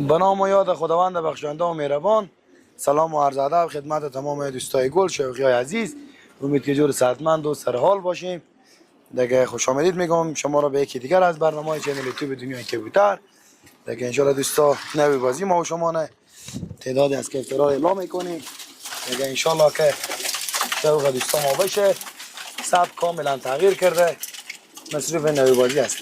به نام و یاد خداوند بخشنده و مهربان. سلام و عرض ادب خدمت تمام دوستای گل شوقی های عزیز. امید که جور صحتمند و سرحال باشیم. دیگه خوش آمدید میگم شما را به یکی دیگر از برنامه چنل یوتیوب دنیای کبوتر. دیگه ان شاء دوستا نوی بازی ما و شما نه تعدادی از کفترها اعلام میکنیم. دیگه ان شاء که شوق دوستا ما باشه. سبک کاملا تغییر کرده. مصروف نوی بازی است.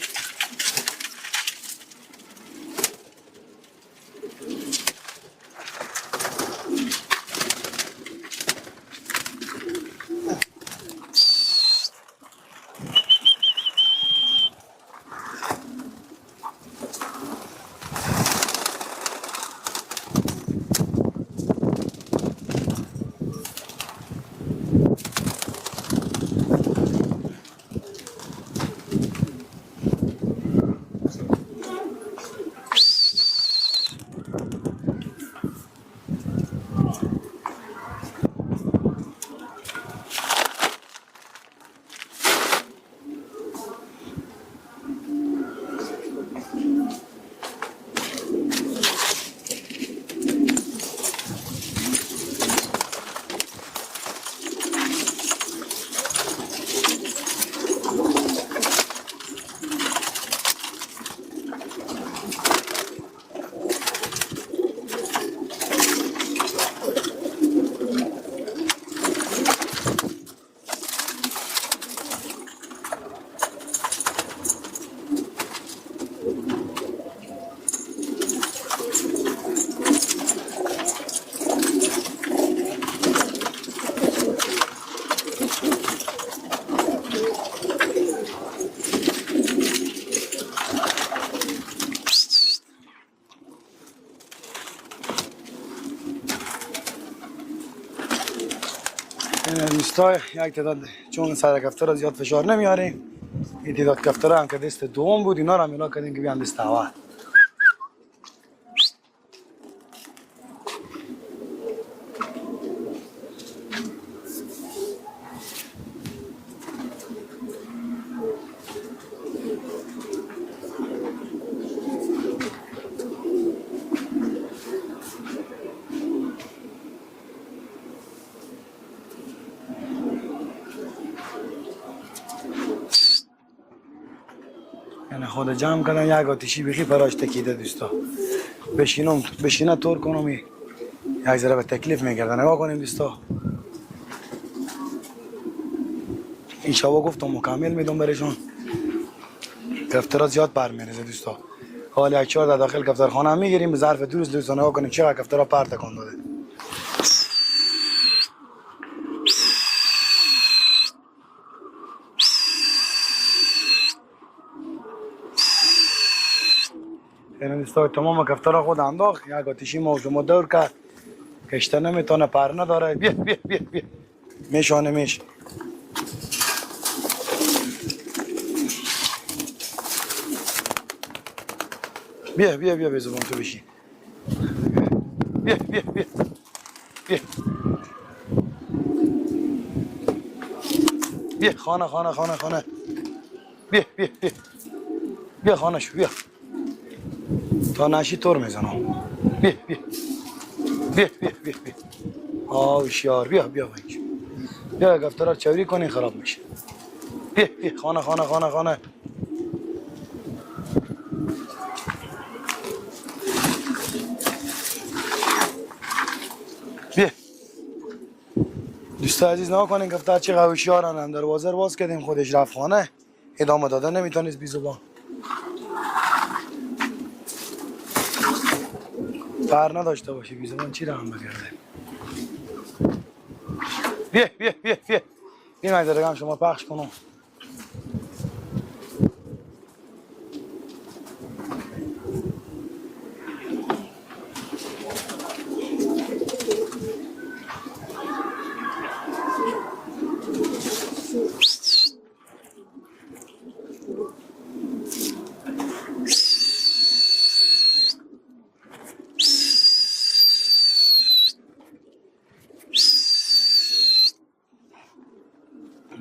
دوستای یک تعداد چون سر کفتر زیاد فشار نمیاریم. این تعداد کفتر هم که دست دوم بود اینا رو هم اینا کردیم که بیان دست اول. یعنی خود جمع کردن یک آتیشی بخی پراش تکیده دوستا. بشینه طور کنم یک ذره به تکلیف میگردن. نگاه کنیم دوستا. این شبا گفتم مکمل میدم برشون. کفترها زیاد پر میریزه دوستا. حالا یک چهار در داخل کفترخانه میگیریم به ظرف دو روز دوستا نگاه کنیم چقدر کفترها پر تکان داده. این دوستا تمام کفترها خود انداخت. یک آتیشی ما و شما دور کرد. کشته نمیتونه پر نداره. بیا بیا بیا بیا. میشانه میش. بیا بیا بیا به زبان تو بشی. بیا بیا بیا. بیا. بیا خانه خانه خانه خانه. بیا بیا بیا. بیا خانه شو بیا. تا نشی طور میزنم. بیا بیا. بیا بیا بیا بیا. هوشیار بیا بیا بچه. بیا کفترها چوری کنی خراب میشه. بیا بیا خانه خانه خانه خانه. بیا. دوستا عزیز نگاه کنین کفتر چقدر هوشیارن. هم دروازه رو باز کردیم خودش رفت خانه. ادامه داده نمیتونست بی زبان. پر نداشته باشه بی زبان چی رو هم بگرده. بیا بیا بیا بیا. این مجدرگم شما پخش کنم.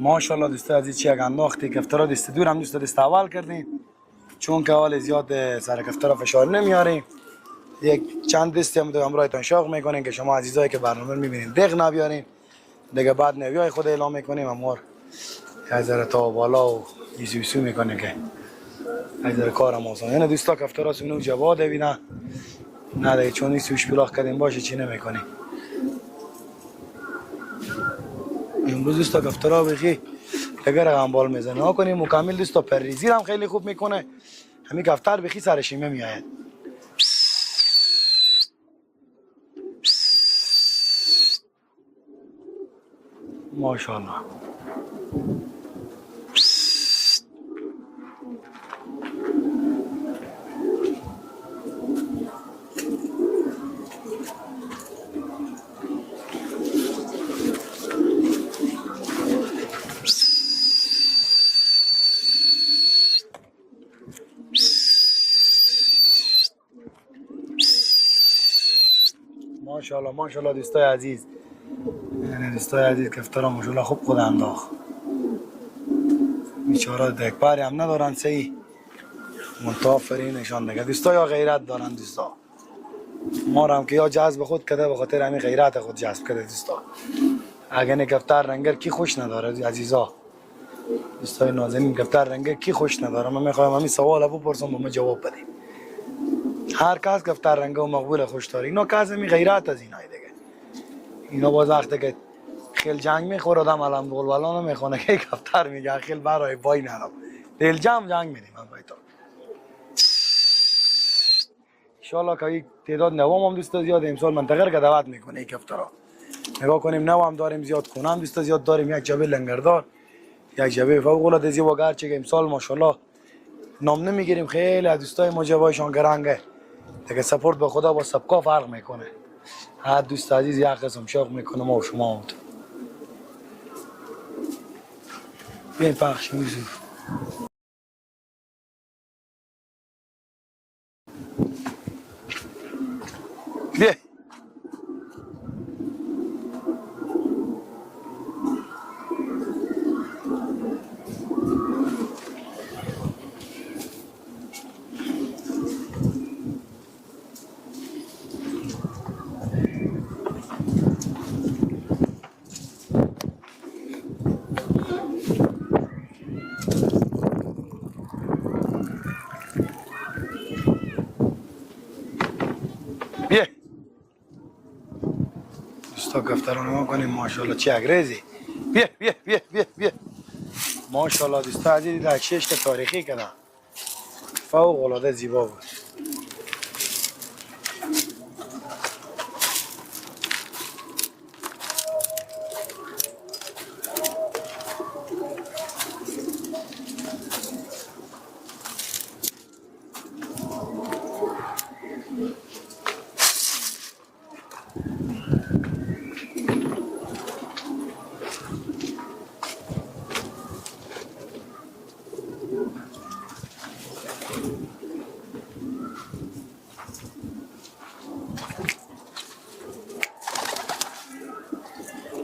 ماشاءالله دوستا عزیز چی یک انداختی کفترها دست دور هم دوستا دست اول کردیم چون که حال زیاد سر کفترها فشار نمیاریم. یک چند دستی هم همراهتان شوق میکنیم که شما عزیزایی که برنامه میبینید دق نبیارین دیگه بعد نویای خود اعلام میکنیم امور از تا بالا و یسوسو میکنه که از کارم آسان. یعنی دوستا کفترا سونو جواد ببینه نه دیگه چون این سوش بلاخ کردیم باشه چی نمیکنیم. امروز دوستا کفترا بخی دیگه رقم بال میزنه ها کنیم مکمل. دوستا پرریزی هم خیلی خوب میکنه. همین کفتر بخی سرشیمه میآید. ماشاءالله. ماشاءالله ماشاءالله دوستای عزیز. یعنی دوستای عزیز کفترها ماشاءالله خوب خود انداخت. بیچاره دکبری هم ندارن صحیح. منتافرین نشان دیگه دوستا یا غیرت دارن دوستا. ما هم که یا جذب خود کرده به خاطر همین غیرت خود جذب کرده دوستا. اگه نه کفتر رنگر کی خوش نداره عزیزا. دوستای نازنین کفتر رنگر کی خوش نداره. من میخوایم همین سوال بپرسم با من جواب بدید. هر کس کفتر رنگ و مقبول خوش داره. اینا کس می غیرت از اینای دیگه. اینا باز وقتی که خیل جنگ میخوره آدم علم بلبلا نمیخونه که کفتر میگه خیل برای وای نرم. دل جنگ میدیم من باید. انشالله که تعداد نوام هم دوستا زیاد امسال منطقه که دعوت میکنه یک کفترها. نگاه کنیم نو هم داریم زیاد خونه هم دوستا زیاد داریم. یک جبه لنگردار یک جبه فوق العاده زیبا گرچه که امسال ماشاءالله نام نمیگیریم خیلی از دوستای ما جوایشان گرنگه. دیگه سپورت به خدا با سبکا فرق میکنه. هر دوست عزیز یک قسم شوق میکنه ما و شما هم. بیاین پخش میزون. بیا. بیا. دوستا کفترها نگاه کنیم ماشاءالله چه اگریزی. بیا بیا بیا بیا بیا. ماشاءالله دوستا عزیز در شش تاریخی کردن. فوق العاده زیبا بود.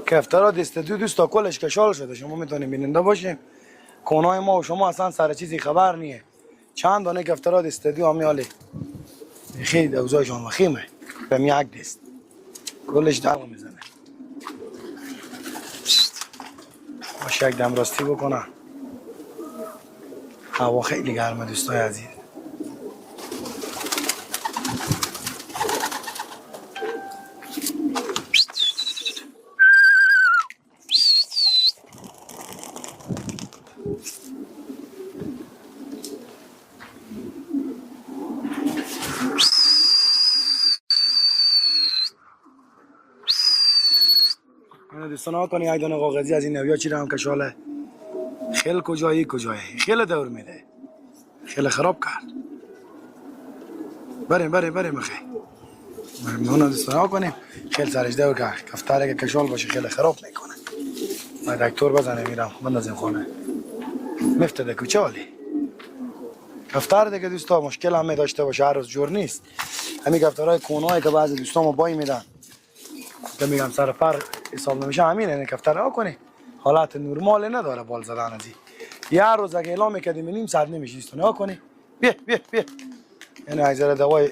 کفترها دست دو دوستا کلش کشال شده. شما میتونید بیننده باشین. کونای ما و شما اصلا سر چیزی خبر نیه. چند دانه کفترها دست دو همیالی. خیلی اوضاعشان وخیمه. به یک دست. کلش درم میزنه. باش یک دم راستی بکنه. هوا خیلی گرمه دوستای عزیز. دوستان ها کنی یک دانه کاغذی از این نویا چی رو هم کشاله. خیل کجایی خیل دور میده. خیل خراب کرد. بریم مخی. اونا دوستان ها کنیم خیل سرش دور کرد. کفتره که کشال باشه خیل خراب میکنه. ما دکتر بزنه میرم بندازیم خونه. مفتده کوچالی. کفتر دیگه دوستا مشکل هم داشته باشه هر روز جور نیست. همین کفترهای کونایی که بعضی دوستان ما بای میدن. که میگم سر پر حساب نمیشه همینه. این کفترها کنی حالت نرمال نداره بال زدن ازی. یه روز اگه اعلام کردیم نیم ساعت نمیشه دوستان ها کنی. بیا یعنی ایزر دوای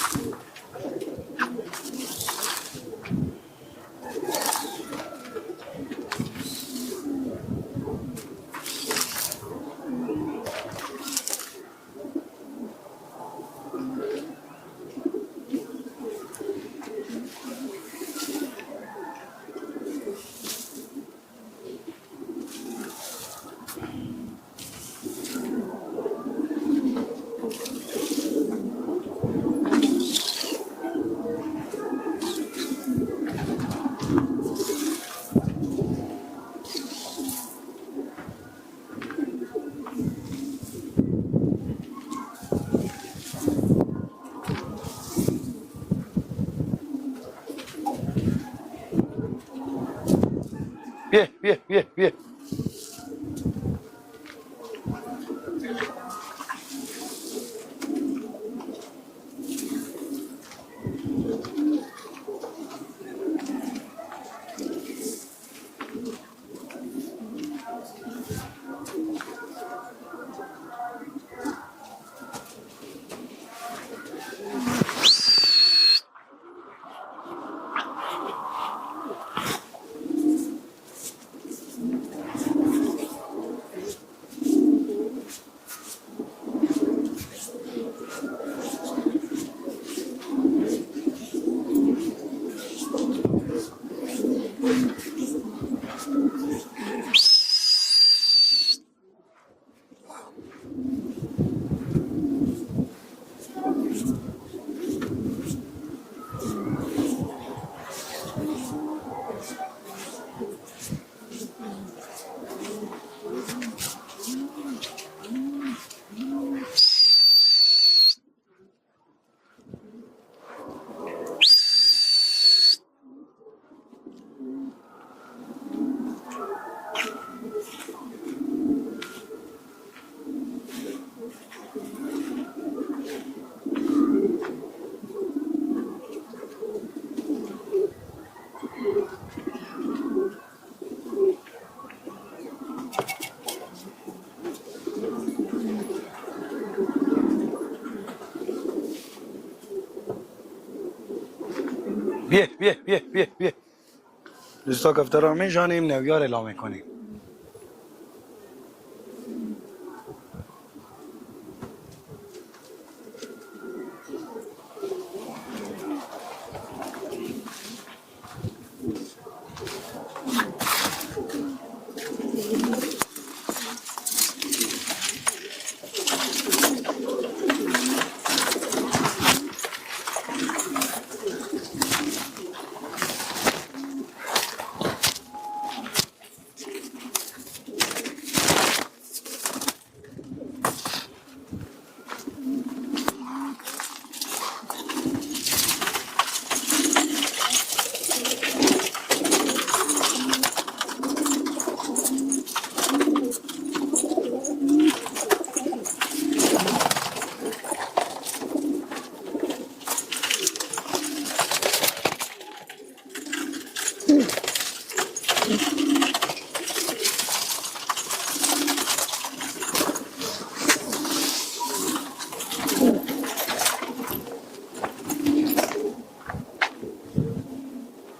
بیا بیا بیا بیا. بیا بیا بیا بیا بیا. دوستا کفترها میشانیم نویار اعلام کنیم.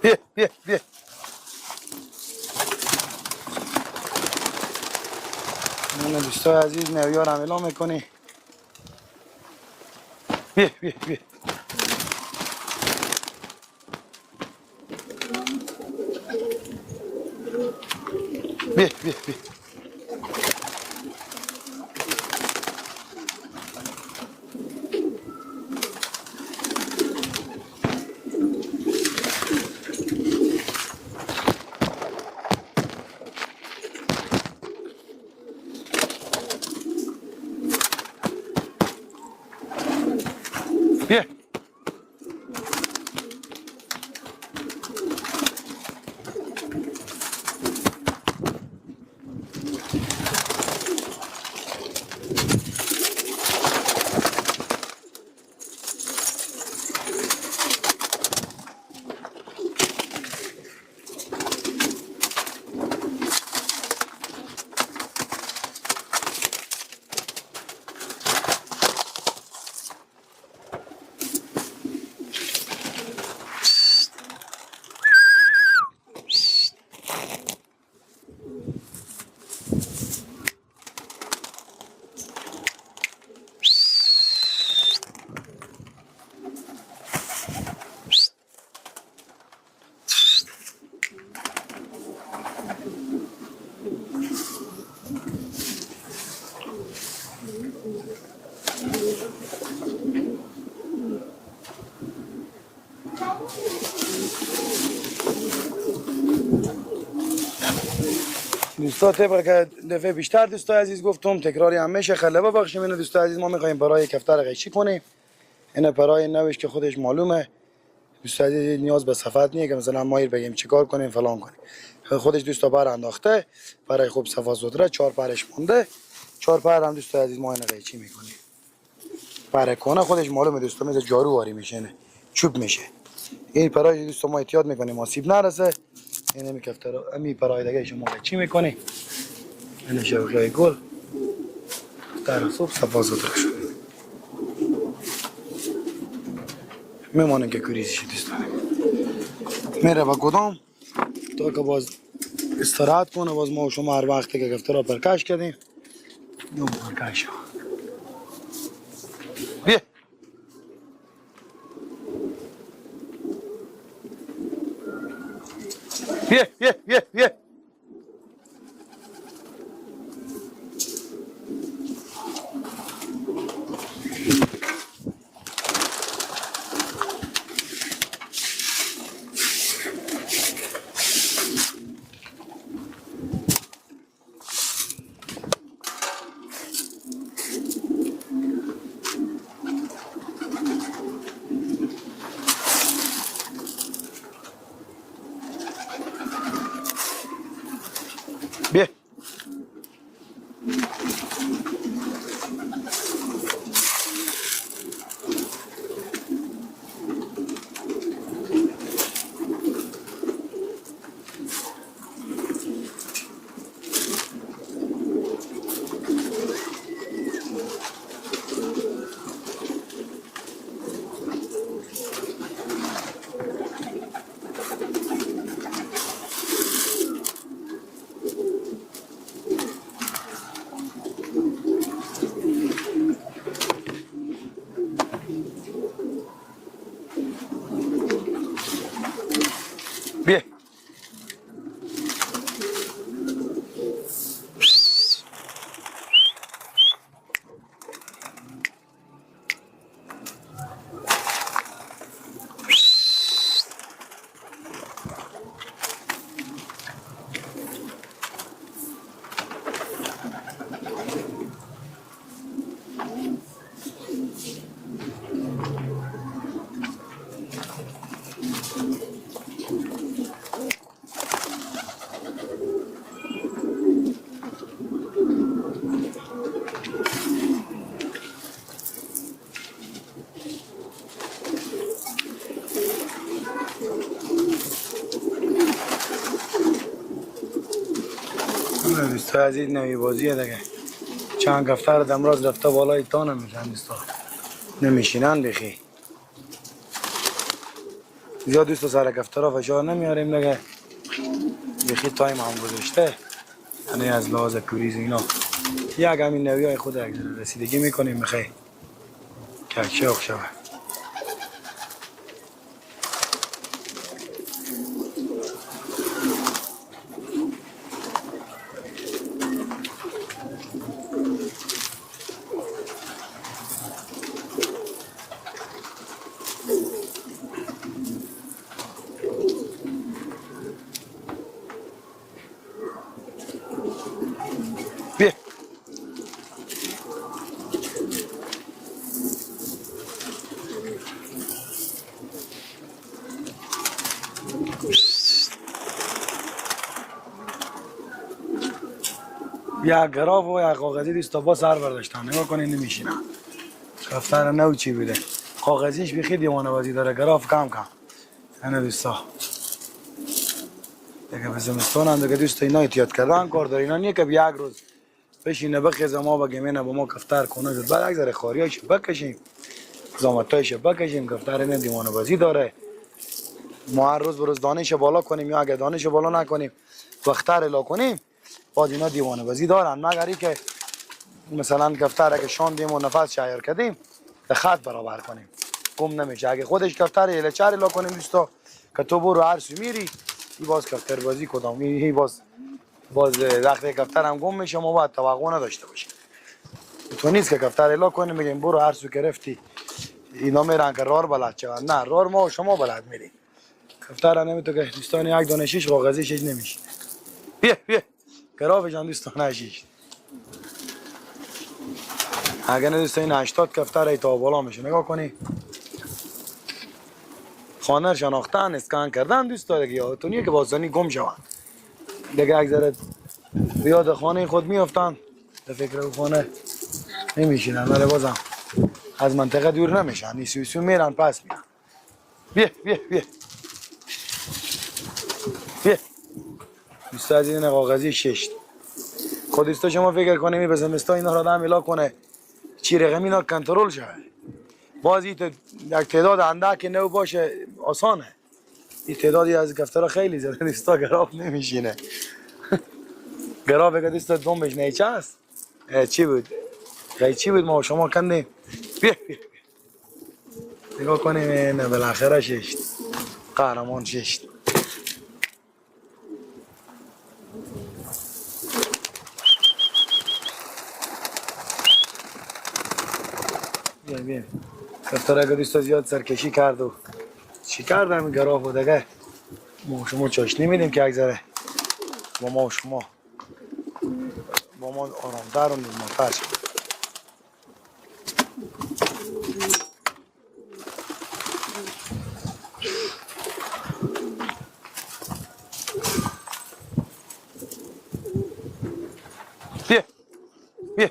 بیا بیا بیا. من دوستای عزیز نویارم اعلام میکنی. بیا بیا بیا. بیا بیا بیا. بیا. دوستا طبق که دفعه بیشتر دوستای عزیز گفتم تکراری هم میشه خله ببخشیم. اینو دوستای عزیز ما میخوایم برای کفتر قیچی کنیم. این برای نوش که خودش معلومه. دوستای عزیز نیاز به صفت نیه که مثلا ما بگیم چیکار کنیم فلان کنیم. خودش دوستا پر انداخته برای خوب صفا سوتره 4 پرش مونده 4 پر هم دوستا عزیز ما اینو قیچی میکنیم پر کنه خودش معلومه دوستا مثل جارو واری میشه نه چوب میشه این پرای دوستا ما احتیاط میکنیم آسیب نرسه این همی کفتر امی پرای دیگه شما قیچی میکنی این شوخی گل در خوب صفا سوتره شد میمونه که کریزیش دوستا میره با کدام تا که باز استراحت کنه باز ما و شما هر وقتی که گفته را پرکش کردیم نو پرکش بیا بیا بیا بیا بیا بیا بیا دوستا عزیز نوی بازیه دیگه چند کفتر دمراز رفته بالای تا نمیشن دوستا نمیشینن بخی زیاد دوستا سر کفترها فشار نمیاریم دیگه بخی تایم هم گذاشته یعنی از لحاظ کوریز اینا یک همین نوی های خود رسیدگی میکنیم بخی کچه اخ شود بیا یا گراف و یا کاغذی دوستا با سر برداشتن نگاه کنین نمیشینن کفتر نو چی بوده کاغذیش بخی دیوانه بازی داره گراف کم کم اینه دوستا دیگه به زمستان هم دیگه دوستا اینا احتیاط کردن کار داره اینا نیه که یک روز بشینه بخیزه ما بگیمینه با ما کفتر کنه زد بعد یک ذره خاریایش بکشیم زامتایش بکشیم کفتر اینه دیوانه بازی داره ما هر روز بروز دانش بالا کنیم یا اگه دانش بالا نکنیم وقتر الا کنیم باز اینا دیوانه بازی دارن مگر ای که مثلا کفتر اگه شاندیم و نفس شایر کردیم به خط برابر کنیم گم نمیشه اگه خودش کفتر الچر الا کنیم دوستا که تو برو هر سو میری ای باز کفتر بازی کدام ای باز وقتی کفتر هم گم میشه ما باید توقع نداشته باشیم تو نیست که کفتر الا کنیم بگیم برو هر سو که رفتی اینا میرن که رار بلد شون نه رار ما و شما بلد میریم کفتر هم نمیتو که دوستان یک دانه شیش کاغذی شیش نمیشه بیا بیا گرافش هم دوستان شیش اگه نه دوستان این 80 کفتر ای تا بالا میشه نگاه کنی خانه شناختن اسکن کردن دوستا دیگه یادتونیه که بازانی گم شوند دیگه یک ذره بیاد خانه خود میافتن در فکر خانه نمیشینن ولی بازم از منطقه دور نمیشن نیسیوسو میرن پس میرن بیا بیا بیا بیا دوستا از این کاغذی ششت خودستا شما فکر کنه می بزمستا اینا را آدم الا کنه چی رقم اینا کنترل شود باز یک تعداد اندک نو باشه آسانه این تعدادی از گفترها خیلی زیاده دوستا گراف نمیشینه گراف اگه دوستا دنبش نیچه است چی بود چی بود ما شما کندیم بیا بیا نگاه کنیم نه بالاخره ششت قهرمان ششت بیا بیا کفتر اگه دوستا زیاد سرکشی کرد و چی کردم این گراف بود اگه ما شما چاشنی میدیم که یک ذره با ما آرامتر و نرمتر شد بیا بیا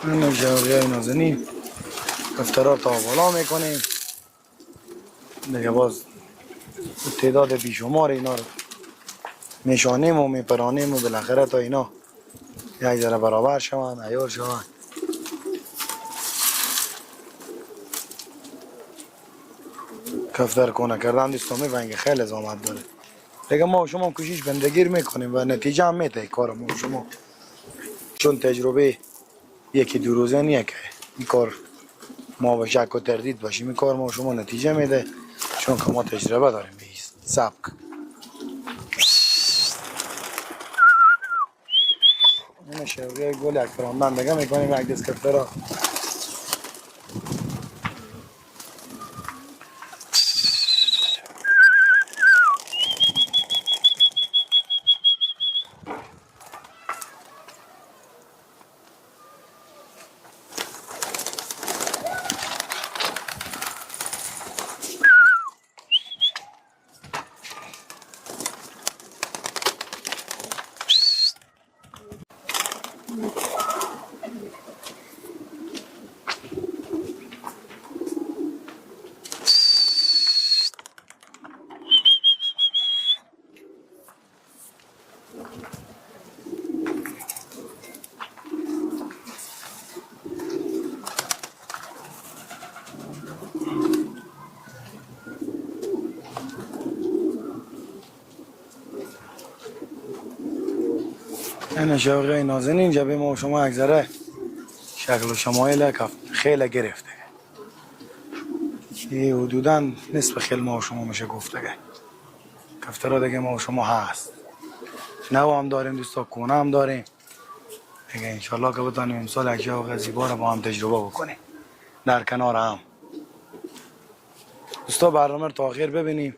این جوری نازنین کفترها تا بالا میکنیم دیگه باز تعداد بیشمار اینا رو میشانیم و میپرانیم و بالاخره تا اینا یک ذره برابر شوند عیار شوند کفتر کنه کردن دوستا میفهمن که خیلی زحمت داره دیگه ما و شما کوشش بندگیر میکنیم و نتیجه هم میده کار ما و شما چون تجربه یکی دو روزه نیه که این کار ما به شک و تردید باشیم این کار ما و شما نتیجه میده چون که ما تجربه داریم به سبک این شوریه گل یک پراندن دیگه میکنیم یک دست کفتر این شوقی نازنین جبه ما و شما یک ذره شکل و شمایل خیلی گرفته یه حدودا نصف خیل ما و شما میشه گفته کفترها دیگه ما و شما هست نو هم داریم دوستا کونه هم داریم دیگه انشالله که بتانیم امسال یک شوق زیبا رو با هم تجربه بکنیم در کنار هم دوستا برنامه رو تا آخر ببینیم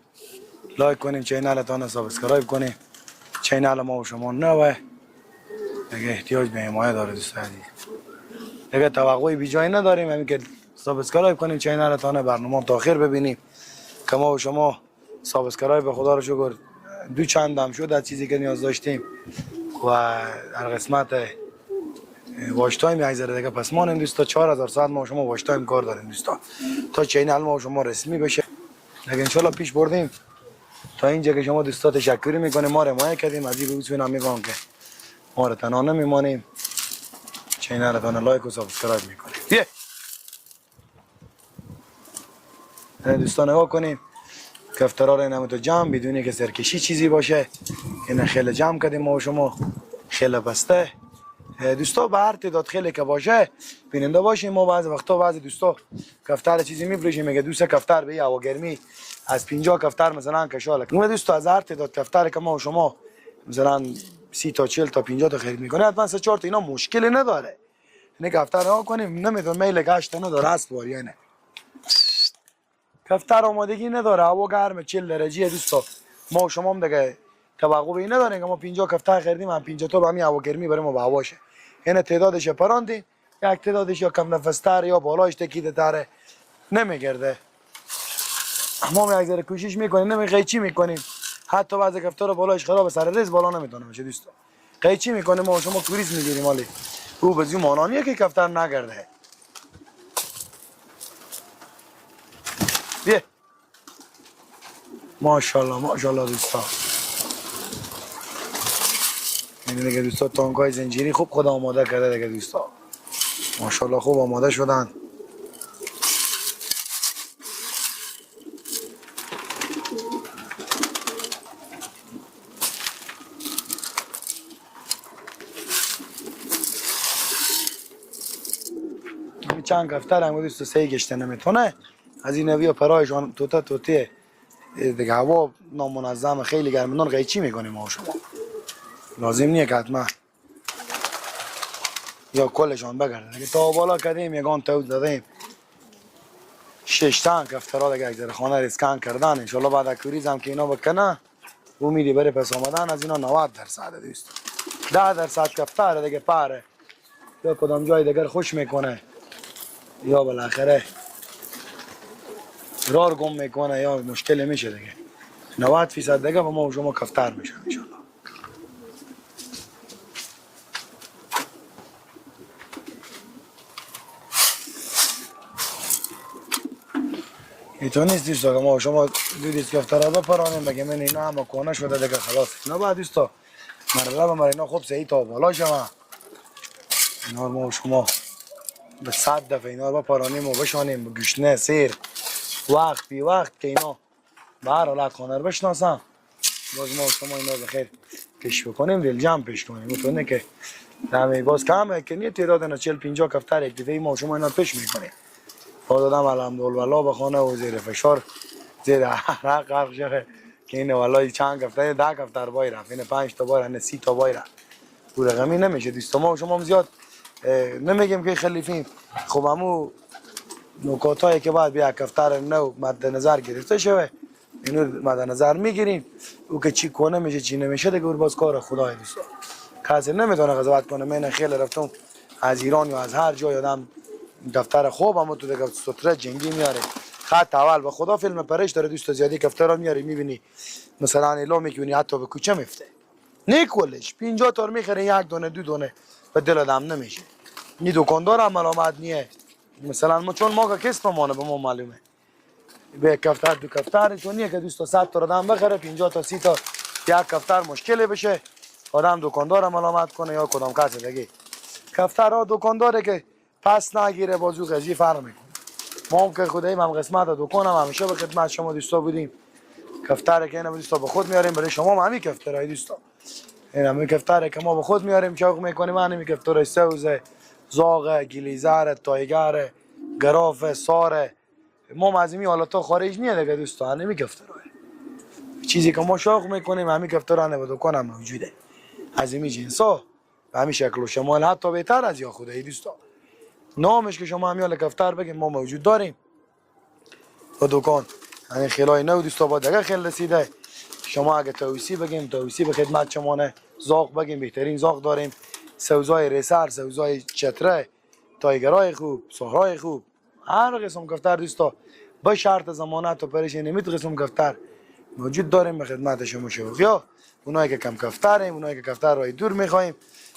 لایک کنیم چینل تان سابسکرایب کنیم چینل ما و شما نوه دیگه احتیاج به حمایت داره دوستا عزیز دیگه توقعی بی جای نداریم همین که سابسکرایب کنیم چینل تان برنامه تا آخر ببینیم که ما و شما سابسکرایب به خدا رو شکر دو چند هم شد از چیزی که نیاز داشتیم و در قسمت واچ تایم یک ذره دیگه پس مانیم دوستا 4000 ساعت ما و شما واچ تایم کار داریم دوستا تا چینل ما و شما رسمی بشه دیگه انشالله پیش بردیم تا اینجا که شما دوستا تشکر میکنیم ما رو حمایت کردیم از این بوسوین هم میگم که ما رو تنها نمیمانیم چینل تان لایک و سابسکرایب میکنیم دوستا نگاه کنیم کفترها رو اینم تو جمع بدونی که سرکشی چیزی باشه. این خیلی جمع کردیم ما و شما، خیلی بسته. دوستا به هر تعداد خیلی که باشه بیننده باشیم. ما بعضی وقتا بعضی دوستا کفتر چیزی میفروشیم، میگه دوست کفتر به هوا گرمی از 50 کفتر مثلا کشاله. اون دوستا از هر تعداد کفتر که ما و شما مثلا 30 تا 40 تا 50 تا خرید میکنه، حتما 3 4 تا اینا مشکلی نداره. نه کفتر ها کنیم نمیدون میل گشت نداره است بار یا نه. کفتر آمادگی نداره، هوا گرمه 40 درجه دوستا. ما و شما هم دیگه توقعی نداریم که ما 50 کفتر خریدیم هم 50 تا به همین هوا گرمی بریم و به هواشه. این تعدادش پراندیم، یک تعدادش یا کم نفستر یا بالاش تکیده تره نمیگرده. ما یک ذره کوشش میکنیم، قیچی میکنیم. حتی بعضی کفتر بالاش خراب سر ریز بالا نمیتونه باشه دوستا. قیچی میکنیم ما شما کوریز میگیریم مالی. او بزی مانانیه که کفتر نگرده. بیا ماشاءالله دوستا. این دیگه دوستا تانکای زنجیری خوب خدا آماده کرده دیگه دوستا. ماشاءالله خوب آماده شدن. چند کفتر هم دوستا سهی گشته نمیتونه. از این نوی و پرایشان توتیه دیگه هوا نامنظم خیلی گرمندان قیچی میکنیم ما شما. لازم نیه که حتما یا کلشان بگرده دیگه. تا بالا کردیم یگان تود دادیم 6 تا کفترها دیگه یک ذره خانه ریسکان کردن. انشالله بعد کوریز هم که اینا بکنه امیدی بره پس آمدن از اینا 90% دوست. 10% کفتر دیگه پاره یا کدام جای دیگر خوش میکنه یا بالاخره رار گم میکنه یا مشکل میشه دیگه. 90% دیگه با ما و شما کفتر میشه انشالله. اینطور نیست دوستا که ما و شما دیدید کفترها بپرانیم بگیم این اینا همه کنه شده دیگه خلاص. نه بعد دوستا مرحله به مرحله خوب سعی تا بالا شما. اینا ما و شما به 100 دفعه اینا رو بپرانیم و بشانیم به گشنه سیر وقت بی وقت که اینا به هر حالت خانه رو بشناسم. باز ما و شما اینا بخیر کش بکنیم دل جمع پیش کنیم. اونطور که همه باز کمه که نیه تعداد اینا 40 50 کفتر یک دفعه ما و شما اینا پیش میکنیم. باز آدم الحمدلله بخونه و زیر فشار زیر عرق غرق شه که این والله چند کفتر 10 کفتر بای رفت، این 5 تا بای رفت، 30 تا بای رفت. او رقمی نمیشه دوستا. ما و شما هم زیاد نمیگیم که خلیفیم. خب همو نکاتایی که باید بیا کفتر نو مد نظر گرفته شوه اینو مد نظر میگیریم. او که چی کنه میشه چی نمیشه دیگه باز کار خدای دوستا. کسی نمیتونه قضاوت کنه. من خیلی رفتم از ایران یا از هر جای آدم دفتر خوب اما تو دیگه ستره جنگی میاره. خط اول به خدا فیلم پرش داره دوستا. زیادی کفترها میاری میبینی مثلا الا میکنی حتی به کوچه میفته. نیکولش 50 تا میخره یک دونه دو دونه به دل آدم نمیشه. نی دکاندار هم ملامت نیه. مثلا ما چون ما که کسب مانه به ما معلومه به کفتر دو کفتر چون نیه که دوستا 100 تا آدم بخره 50 تا 30 تا یک کفتر مشکلی بشه آدم دکاندار هم ملامت کنه یا کدام کسی دیگه. کفترها دکانداره که پس نگیره بازو قضیه فرق میکنه. ما هم که خداییم هم قسمت دکانم همیشه به خدمت شما دوستا بودیم. کفتر که اینا دوستا به خود میاریم برای شما هم همین کفترای دوستا. این همین کفتره که ما به خود میاریم چاق میکنیم. همین کفترای سوزه زاغ گلیزر تایگر گراف ساره ما از این حالتا خارج نیه دیگه دوستا. همین کفترای چیزی که ما شاق میکنیم همین کفترا نه به دکانم موجوده از این جنسا به همین شکل و شمال حتی بهتر از یا خدایی دوستا. نامش که شما همیال کفتر بگیم ما موجود داریم با دکان. همین خیلای نو دوستا با دیگه خیل رسیده. شما اگه توصیه بگیم توصیه به خدمت شما نه. زاغ بگیم بهترین زاغ داریم. سوزای ریسر سوزای چتره تایگرای خوب صحرای خوب هر قسم کفتر دوستا با شرط ضمانت و پرش نمیت قسم کفتر موجود داریم به خدمت شما شوقیا. اونایی که کم کفتریم اونایی که کفتر رای دور میخوایم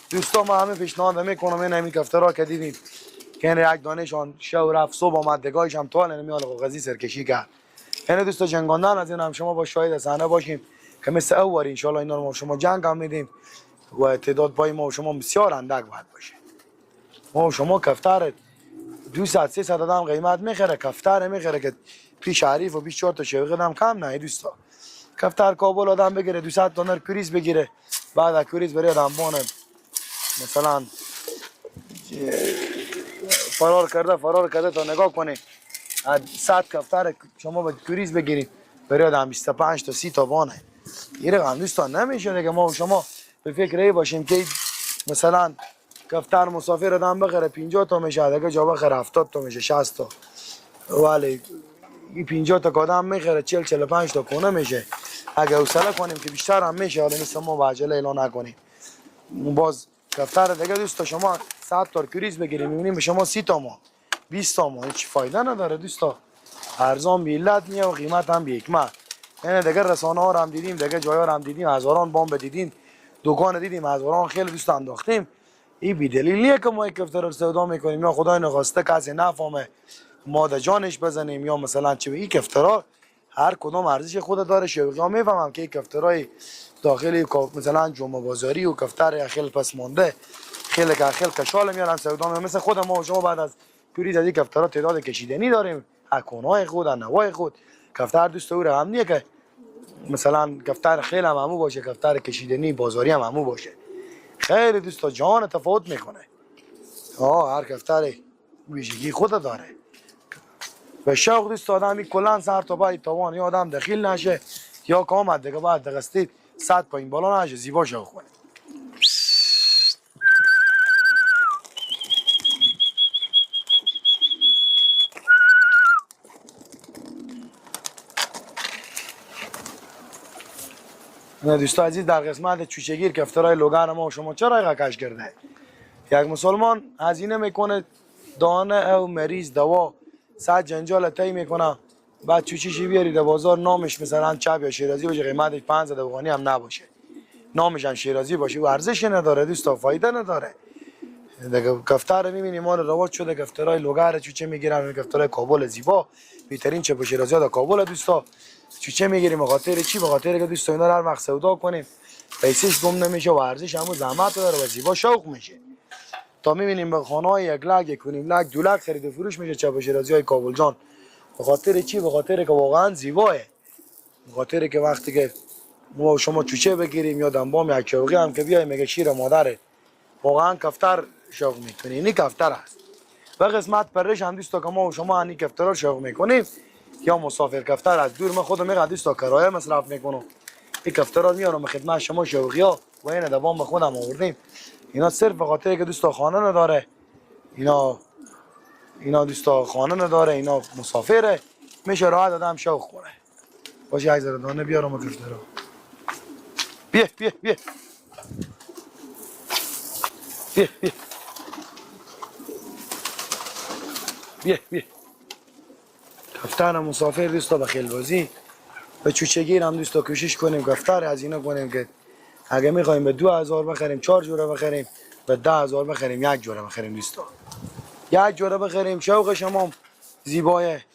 دوستا ما همه پیشنهاد میکنم. این همین کفترها که دیدین که این یک دانشان شو رفت صبح آمد دگاهش هم توال نمیال قضیه سرکشی کرد. این دوستا جنگاندن از این هم شما با شاهد صحنه باشیم که مثل اول ان شاء الله اینا رو ما شما جنگ هم میدیم و تعداد پای ما و شما بسیار اندک باید باشه. ما و شما کفتر 200 300 آدم قیمت میخره کفتر میخره که پیش عریف و 24 تا شوقی هم کم نه دوستا. کفتر کابل آدم بگیره 200 دلار کریز بگیره، بعد از کریز بره آدم بانه مثلا فرار کرده تا نگاه کنه 100 کفتر شما با کریز بگیرید بره آدم 25 تا 30 تا بانه. این رقم دوستان نمیشه دیگه. ما و شما به فکر ای باشیم که مثلا کفتر مسافر آدم بخره 50 تا میشه، دیگه جا بخره 70 تا میشه 60 تا، ولی این 50 تا آدم میخره 40 45 تا کنه میشه. اگه حوصله کنیم که بیشتر هم میشه، حالا نیست ما با عجله اعلان نکنیم. باز کفتر دیگه دوستا شما 100 تا کریز بگیریم میبینیم به شما 30 تا ما 20 تا ما هیچ فایده نداره دوستا. ارزان به علت میه و قیمت هم به حکمت. یعنی دیگه رسانه ها رو هم دیدیم، دیگه جای ها رو هم دیدیم، هزاران بام دیدیم، دکان دیدیم، هزاران خیلی دوست انداختیم. این بی دلیل نیه که ما کفتر رو استفاده میکنیم یا خدای نخواسته کسی نفهمه ما در جانش بزنیم یا مثلا چه. این کفترها هر کدوم ارزش خود داره. شوقی ها میفهمم که این کفترهای داخلی مثلا جمعه بازاری و کفتر خیلی پس مانده خیلی کشال میارن سودا، مثل خود ما و شما بعد از پیری از این کفترها تعداد کشیدنی داریم، اکونهای خود نوای خود. کفتر دوست او رقم نیه که مثلا کفتر خیلی هم همو باشه، کفتر کشیدنی بازاری هم همو باشه. خیلی دوستا جان تفاوت میکنه. هر کفتر ویژگی خود داره. به شوق دوست آدمی کلان سر تا پای توان یا آدم دخیل نشه یا که آمد دیگه بعد دقستید 100 پایین بالا نشه زیبا شوق کنه. نه دوستا عزیز، در قسمت چوچگیر کفترهای لوگان ما و شما چرا کش کرده؟ یک مسلمان هزینه میکنه دانه او مریض دوا 100 جنجال طی میکنه، بعد چوچیشی بیاری در بازار نامش مثلا چپ یا شیرازی باشه، قیمتش 500 افغانی هم نباشه، نامش هم شیرازی باشه و ارزش نداره دوستا، فایده نداره. دیگه کفتر میبینیم مال رواج شده کفترهای لوگر چوچه میگیرن. کفترهای کابل زیبا بهترین چپ و شیرازی ها در کابل دوستا. چوچه میگیریم به خاطر چی؟ به خاطر که دوستا اینا هر وقت سودا کنیم پیسش گم نمیشه و ارزش همو زحمت داره و زیبا شوق میشه. تا میبینیم به خانه های 1 لک 1.5 لک 2 لک خرید و فروش میشه چپ و شیرازی های کابل جان. به خاطر چی؟ به خاطر که واقعا زیباه. به خاطر که وقتی که ما شما چوچه بگیریم یا دنبام یک شوقی هم که بیایم میگه شیر مادره، واقعا کفتر شوق میکنه. اینی کفتر است. و قسمت پرش هم دوستا که ما و شما اینی کفتر رو شوق میکنیم یا مسافر کفتر از دور. من خودم میگم دوستا کرایه مصرف میکنم، این کفتر رو میارم خدمت شما شوقی ها و این دوام به خودم آوردیم. اینا صرف به خاطر که دوستا خانه نداره، اینا دوستا خانه نداره، اینا مسافره، میشه راحت آدم شوق کنه. باشه عزیز دانه بیارم کفتر رو. بیا بیا بیا بیا بیا بیا بیا. کفتر مسافر دوستا به خیلبازی به چوچگیر هم دوستا کوشش کنیم کفتر از اینا کنیم که اگه میخوایم به 2000 بخریم 4 جوره بخریم، به 10000 بخریم 1 جوره بخریم دوستا. 1 جوره بخریم شوق شما زیبایه،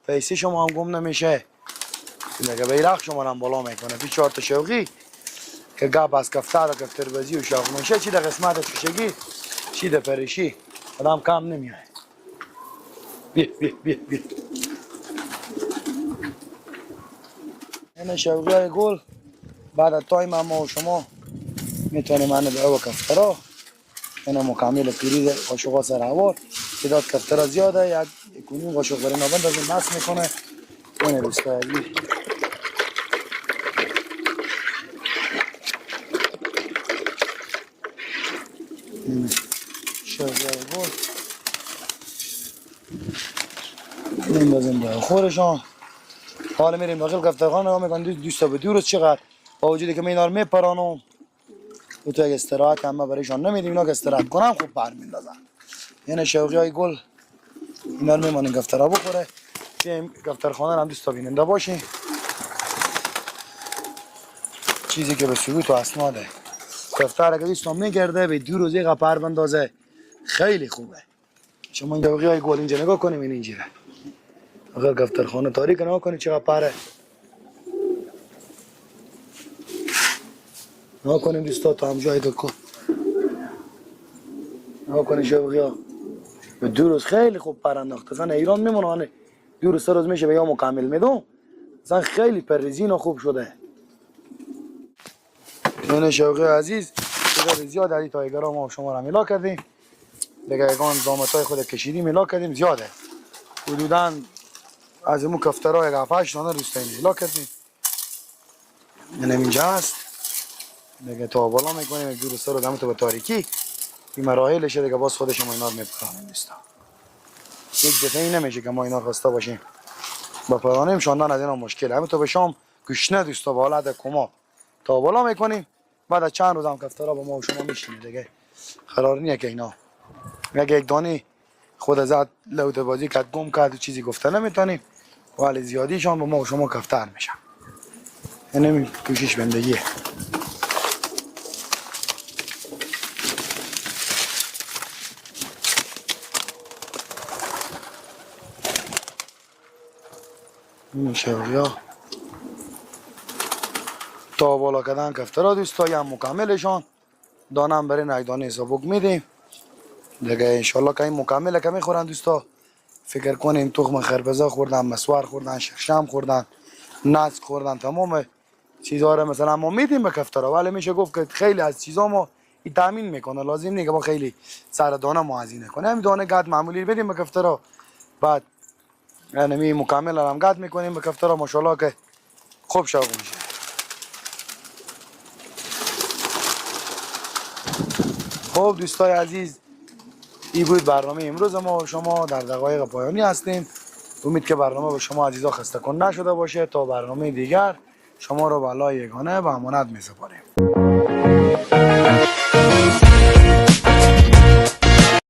پیسه شما هم گم نمیشه، دیگه بیرق شما هم بالا میکنه. 4 تا شوقی که گپ از کفتر و کفتربازی و شوق میشه، چی در قسمت چوچگیر چی در پریشی آدم کم نمیاد. بیا بیا بیا بیا. این شوقی های گل بعد از تایم ما و شما میتونیم منو به او کفترها اینا مکمل پیری قاشقا سر هوار تعداد کفترها زیاده. یک کنیم قاشق برای نابند از این نصف میکنه. اینه دوستا عزیز شوقی های گل میندازیم به خورشان. حالا میریم داخل کفترخانه نگاه میکنیم دوستا به دور چقدر با وجودی که اینا رو میپرانم و تو اگه استراحت هم برایشان نمیدیم، اینا که استراحت کنم خوب پر میندازن. یعنی شوقی های گل اینا رو میمانیم کفترها بخوره. چیم کفترخانه هم دوستا بیننده باشیم. چیزی که به ثبوت و اسناده کفتر اگه دوستا میگرده به 2 روز یه پر بندازه خیلی خوبه. شما این شوقی های گل اینجا نگاه کنیم، این اینجوره. اگر کفترخانه تاریک نگاه کنید چقدر پره. نگاه کنیم دوستا تا هم جای دکو نگاه کنیم شوقی ها به 2 روز خیلی خوب پر انداخته. زن ایران میمونه دو سه روز میشه به یا مکمل میدم. مثلا خیلی پرریزین و خوب شده. من شوقی عزیز دیگه زیاد علی تایگرا ما شما را میلا کردیم. دیگه یگان زامتای خود کشیدیم میلا کردیم زیاده. حدوداً از اون کفترها یک 7 دانه روستایی میلا کردیم. یعنی اینجا هست. دیگه تا بالا میکنیم یک دو سه رو دم تو به تاریکی. این مراحلش دیگه باز خودش ما اینا رو میپرانیم دوستا. یک دفعه نمیشه که ما اینا خواسته باشیم. با پرانیم شاندن از اینا مشکل. همین تو به شام گشنه دوستا با حالت کما تا بالا میکنیم. بعد از چند روز هم کفترها با ما و شما میشینه دیگه. قرار نیه که اینا یک دانی خود زد لوت بازی کرد گم کرد و چیزی گفته نمیتونیم. ولی زیادیشان با ما و شما کفتر میشن. یعنی کوشش بندگیه. شوقیا تا بالا کردن کفترها دوستا یا مکملشان دانم برای یک دانه سبک میدیم دیگه انشالله که این مکمل که میخورن دوستا. فکر کنین تخم خربزه خوردن، مسوار خوردن، شکشم خوردن، نسک خوردن، تمام چیزها رو مثلا ما میدیم به کفترها. ولی میشه گفت که خیلی از چیزا ما این تامین میکنه. لازم نیست که ما خیلی سر دانه معزینه کنیم. همین دانه گد معمولی بدیم به کفترها. بعد یعنی مکمل هم گد میکنیم به کفترها. ماشاءالله که خوب شوق میشه. خب دوستای عزیز این بود برنامه امروز ما و شما در دقایق پایانی هستیم. امید که برنامه به شما عزیزا خسته کن نشده باشه. تا برنامه دیگر شما رو به الله یگانه و امانت می‌سپاریم.